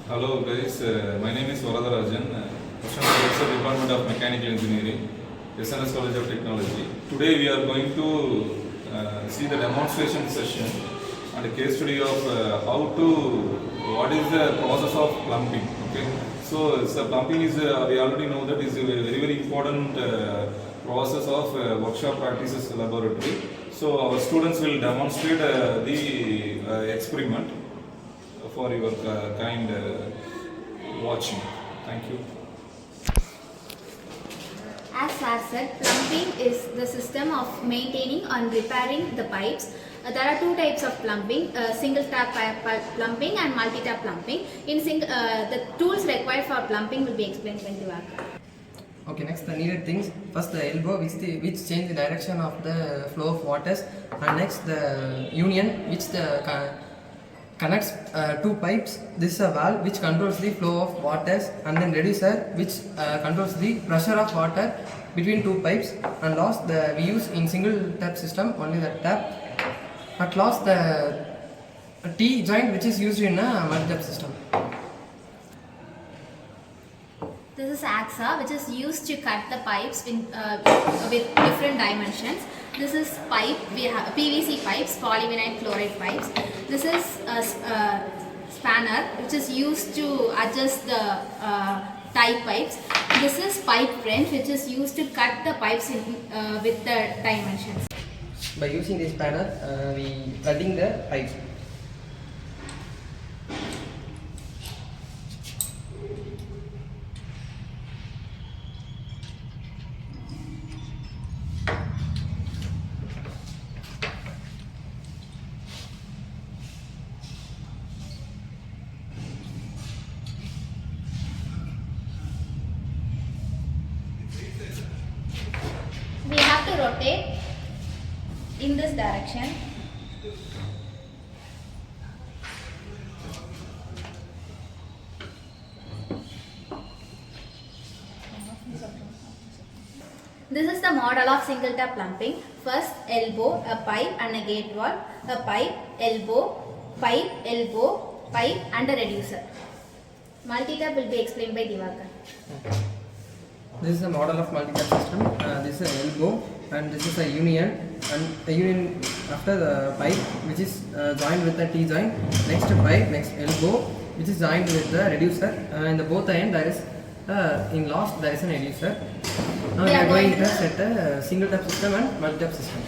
Hello guys, my name is Varadarajan, Professor Department of Mechanical Engineering, SNS College of Technology. Today we are going to see the demonstration session and a case study of what is the process of plumbing. Okay, so plumbing is we already know that is a very important process of workshop practices laboratory. So our students will demonstrate the experiment for your kind watching. Thank you. As Sir said, plumbing is the system of maintaining and repairing the pipes. There are two types of plumbing, single tap plumbing and multi-tap plumbing. The tools required for plumbing will be explained by Divakar. Okay, next the needed things. First the elbow which change the direction of the flow of waters, and next the union which connects two pipes. This is a valve which controls the flow of waters, and then reducer which controls the pressure of water between two pipes. And last we use in single tap system only the tap. At last the T joint which is used in a multi-tap system. This is AXA, which is used to cut the pipes with different dimensions. This is pipe, we have PVC pipes, polyvinyl chloride pipes. This is a spanner, which is used to adjust the tie pipes. This is pipe wrench, which is used to cut the pipes with the dimensions. By using this spanner, we cutting the pipes. We have to rotate in this direction. This is the model of single tap plumbing. First, elbow, a pipe and a gate valve, a pipe, elbow, pipe and a reducer. Multi-tap will be explained by Divakar. This is a model of multi-tap system. This is an elbow, and this is a union, and the union after the pipe which is joined with the T joint. Next pipe, next elbow which is joined with the reducer. In the both end there is in last there is an reducer. Now we are going to set a single tap system and multi-tap system.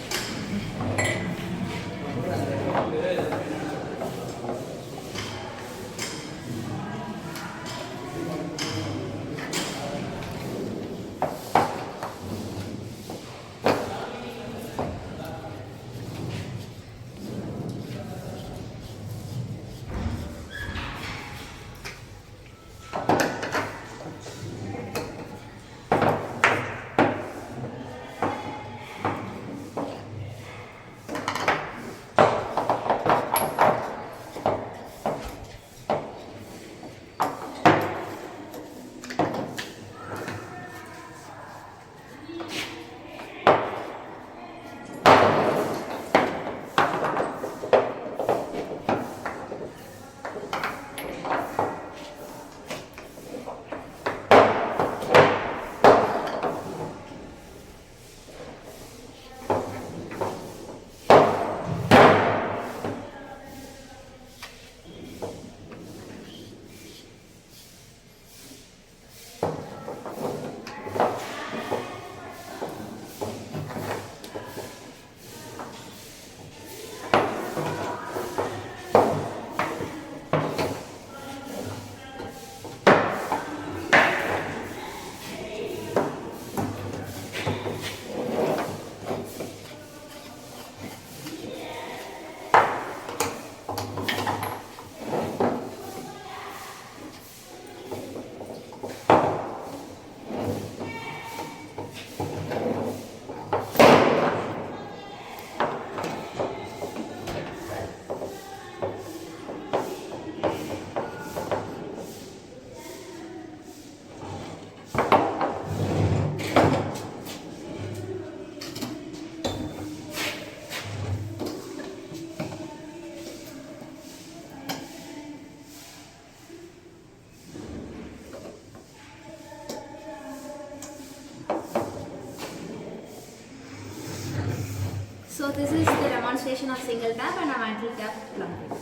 So this is the demonstration of single tap and a mantle tap plumbing.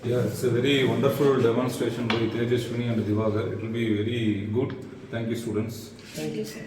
Yeah, it's a very wonderful demonstration by Tejaswini and Divagar. It will be very good. Thank you, students. Thank you, sir.